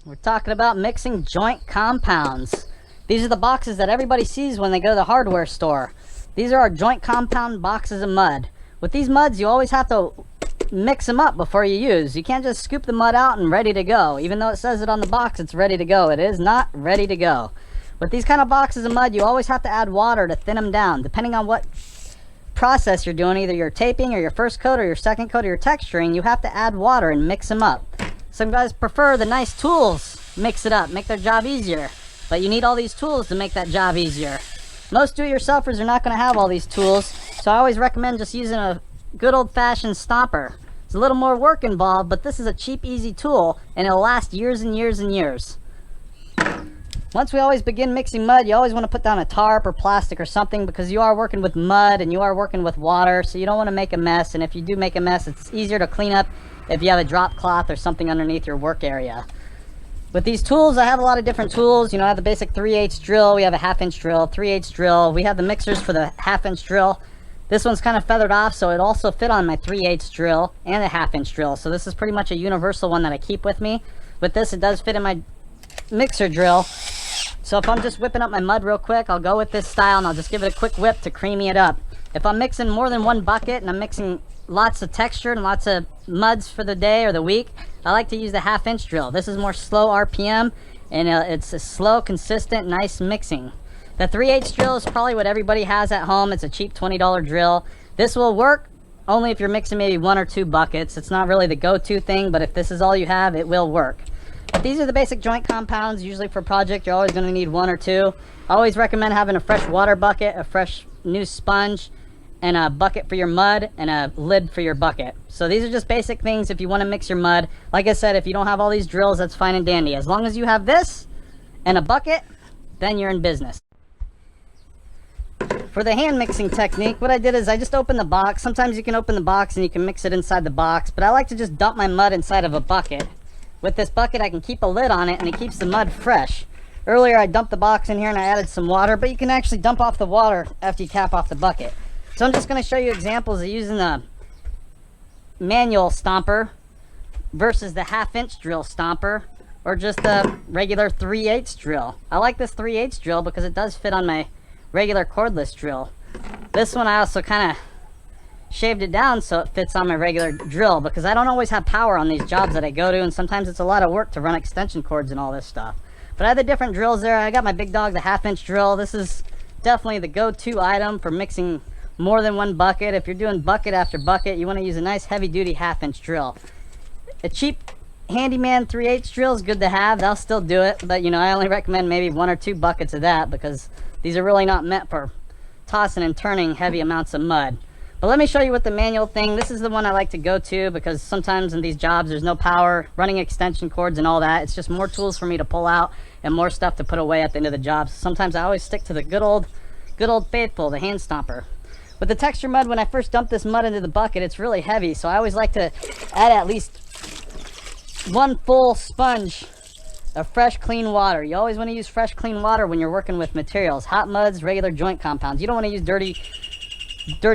We're talking about mixing joint compounds. These are the boxes that everybody sees when they go to the hardware store. These are our joint compound boxes of mud. With these muds, you always have to mix them up before you use. You can't just scoop the mud out and ready to go. Even though it says it on the box, it's ready to go. It is not ready to go. With these kind of boxes of mud, you always have to add water to thin them down. Depending on what process you're doing, either your taping or your first coat or your second coat or your texturing, you have to add water and mix them up. Some guys prefer the nice tools, mix it up, make their job easier. But you need all these tools to make that job easier. Most do-it-yourselfers are not going to have all these tools, so I always recommend just using a good old-fashioned stomper. It's a little more work involved, but this is a cheap, easy tool, and it'll last years and years and years. Once we always begin mixing mud, you always want to put down a tarp or plastic or something, because you are working with mud and you are working with water, so you don't want to make a mess. And if you do make a mess, it's easier to clean up if you have a drop cloth or something underneath your work area. With these tools, I have a lot of different tools. You know, I have the basic 3/8 drill, we have a 1/2-inch drill, 3/8 drill. We have the mixers for the 1/2-inch drill. This one's kind of feathered off, so it also fit on my 3/8 drill and a 1/2-inch drill. So this is pretty much a universal one that I keep with me. With this, it does fit in my mixer drill. So if I'm just whipping up my mud real quick, I'll go with this style and I'll just give it a quick whip to creamy it up. If I'm mixing more than one bucket and I'm mixing lots of texture and lots of muds for the day or the week, I like to use the 1/2-inch drill. This is more slow RPM, and it's a slow, consistent, nice mixing. The 3/8 drill is probably what everybody has at home. It's a cheap $20 drill. This will work only if you're mixing maybe 1 or 2 buckets. It's not really the go-to thing, but if this is all you have, it will work. But these are the basic joint compounds. Usually for a project, you're always going to need 1 or 2. I always recommend having a fresh water bucket, a fresh new sponge, and a bucket for your mud, and a lid for your bucket. So these are just basic things if you want to mix your mud. Like I said, if you don't have all these drills, that's fine and dandy. As long as you have this and a bucket, then you're in business. For the hand mixing technique, what I did is I just opened the box. Sometimes you can open the box and you can mix it inside the box, but I like to just dump my mud inside of a bucket. With this bucket, I can keep a lid on it and it keeps the mud fresh. Earlier, I dumped the box in here and I added some water, but you can actually dump off the water after you cap off the bucket. So I'm just going to show you examples of using the manual stomper versus the 1/2-inch drill stomper, or just a regular 3/8 drill. I like this 3/8 drill because it does fit on my regular cordless drill. This one I also kind of shaved it down so it fits on my regular drill, because I don't always have power on these jobs that I go to, and sometimes it's a lot of work to run extension cords and all this stuff. But I have the different drills there. I got my big dog, the 1/2-inch drill. This is definitely the go-to item for mixing more than one bucket. If you're doing bucket after bucket, you want to use a nice heavy-duty 1/2-inch drill. A cheap handyman 3/8 drill is good to have. They'll still do it, but you know, I only recommend maybe 1 or 2 buckets of that, because these are really not meant for tossing and turning heavy amounts of mud. But let me show you what the manual thing. This is the one I like to go to, because sometimes in these jobs there's no power, running extension cords and all that. It's just more tools for me to pull out and more stuff to put away at the end of the job. So sometimes I always stick to the good old faithful, the hand stomper. With the texture mud, when I first dump this mud into the bucket, it's really heavy, so I always like to add at least 1 full sponge of fresh, clean water. You always want to use fresh, clean water when you're working with materials. Hot muds, regular joint compounds. You don't want to use dirty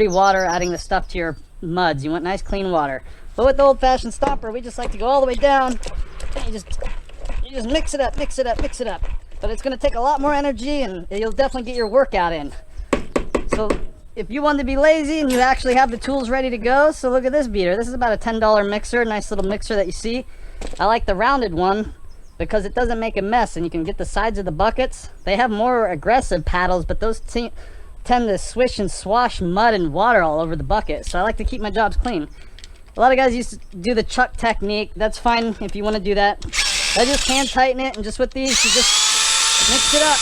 water adding the stuff to your muds. You want nice, clean water. But with the old-fashioned stomper, we just like to go all the way down, and you just mix it up, mix it up, mix it up. But it's going to take a lot more energy, and you'll definitely get your workout in. So if you want to be lazy and you actually have the tools ready to go, so look at this beater. This is about a $10 mixer, nice little mixer that you see. I like the rounded one because it doesn't make a mess, and you can get the sides of the buckets. They have more aggressive paddles, but those tend to swish and swash mud and water all over the bucket, so I like to keep my jobs clean. A lot of guys used to do the chuck technique. That's fine if you want to do that. I just hand tighten it, and just with these, you just mix it up.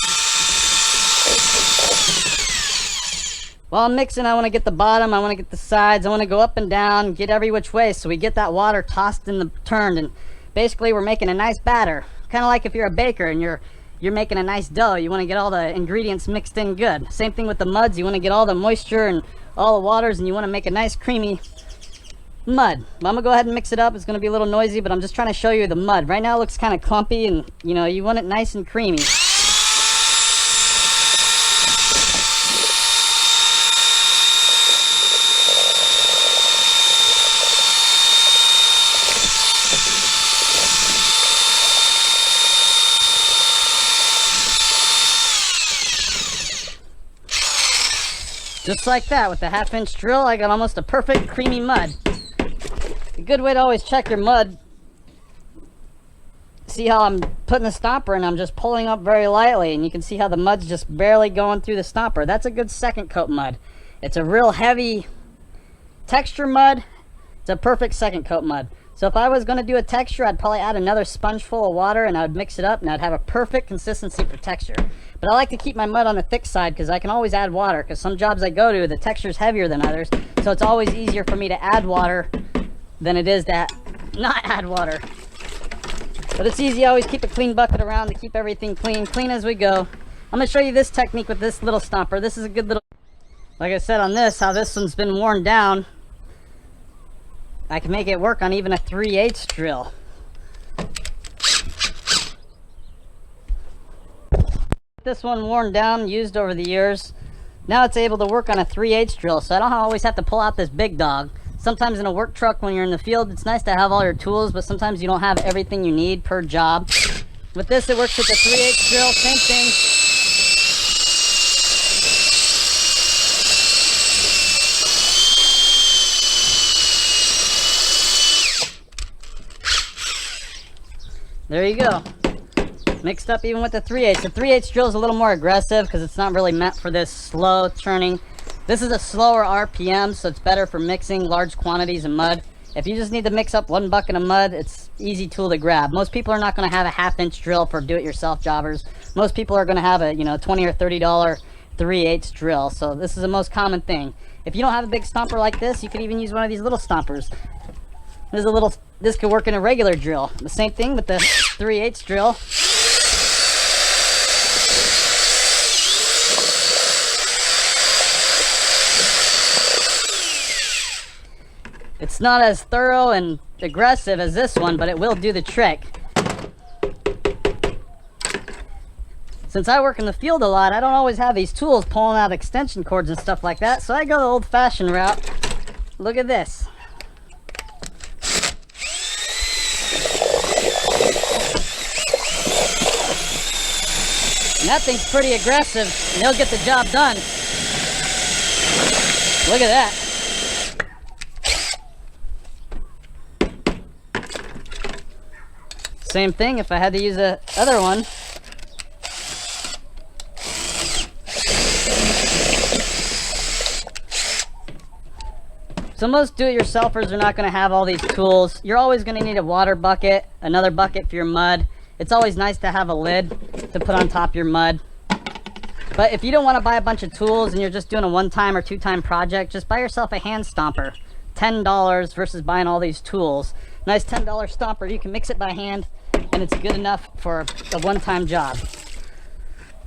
While I'm mixing, I want to get the bottom, I want to get the sides, I want to go up and down, get every which way, so we get that water tossed and turned, and basically we're making a nice batter. Kind of like if you're a baker and you're making a nice dough, you want to get all the ingredients mixed in good. Same thing with the muds, you want to get all the moisture and all the waters, and you want to make a nice creamy mud. Well, I'm gonna go ahead and mix it up. It's gonna be a little noisy, but I'm just trying to show you the mud. Right now it looks kind of clumpy, and you know, you want it nice and creamy. Just like that, with the 1/2-inch drill, I got almost a perfect creamy mud. A good way to always check your mud. See how I'm putting the stomper and I'm just pulling up very lightly, and you can see how the mud's just barely going through the stomper. That's a good second coat mud. It's a real heavy texture mud. It's a perfect second coat mud. So if I was going to do a texture, I'd probably add another sponge full of water and I would mix it up and I'd have a perfect consistency for texture. But I like to keep my mud on the thick side because I can always add water, because some jobs I go to, the texture's heavier than others. So it's always easier for me to add water than it is to not add water. But it's easy. I always keep a clean bucket around to keep everything clean as we go. I'm going to show you this technique with this little stomper. This is a good little, like I said on this, how this one's been worn down. I can make it work on even a 3/8 drill. This one worn down, used over the years. Now it's able to work on a 3/8 drill, so I don't always have to pull out this big dog. Sometimes in a work truck when you're in the field, it's nice to have all your tools, but sometimes you don't have everything you need per job. With this, it works with the 3/8 drill, same thing. There you go. Mixed up even with the 3/8. The 3/8 drill is a little more aggressive because it's not really meant for this slow churning. This is a slower RPM, so it's better for mixing large quantities of mud. If you just need to mix up 1 bucket of mud, it's an easy tool to grab. Most people are not going to have a 1/2-inch drill for do-it-yourself jobbers. Most people are going to have a $20 or $30 3/8 drill. So this is the most common thing. If you don't have a big stomper like this, you could even use one of these little stompers. This could work in a regular drill. The same thing with the 3/8 drill. It's not as thorough and aggressive as this one, but it will do the trick. Since I work in the field a lot, I don't always have these tools pulling out extension cords and stuff like that, so I go the old-fashioned route. Look at this. And that thing's pretty aggressive, and they'll get the job done. Look at that. Same thing if I had to use a other one. So most do-it-yourselfers are not going to have all these tools. You're always going to need a water bucket, another bucket for your mud. It's always nice to have a lid to put on top of your mud. But if you don't want to buy a bunch of tools and you're just doing a 1-time or 2-time project, just buy yourself a hand stomper. $10 versus buying all these tools. Nice $10 stomper, you can mix it by hand and it's good enough for a 1-time job.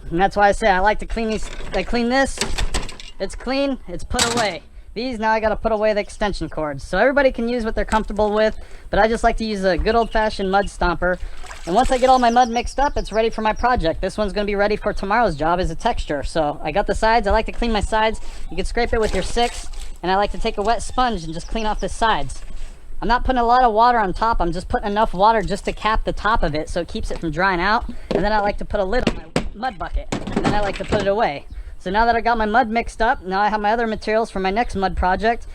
And that's why I say I like to clean these. I clean this, it's clean, it's put away. These, now I got to put away the extension cords. So everybody can use what they're comfortable with, but I just like to use a good old-fashioned mud stomper. And once I get all my mud mixed up, it's ready for my project. This one's going to be ready for tomorrow's job as a texture. So I got the sides. I like to clean my sides. You can scrape it with your 6, and I like to take a wet sponge and just clean off the sides. I'm not putting a lot of water on top. I'm just putting enough water just to cap the top of it so it keeps it from drying out. And then I like to put a lid on my mud bucket, and then I like to put it away. So now that I got my mud mixed up, now I have my other materials for my next mud project.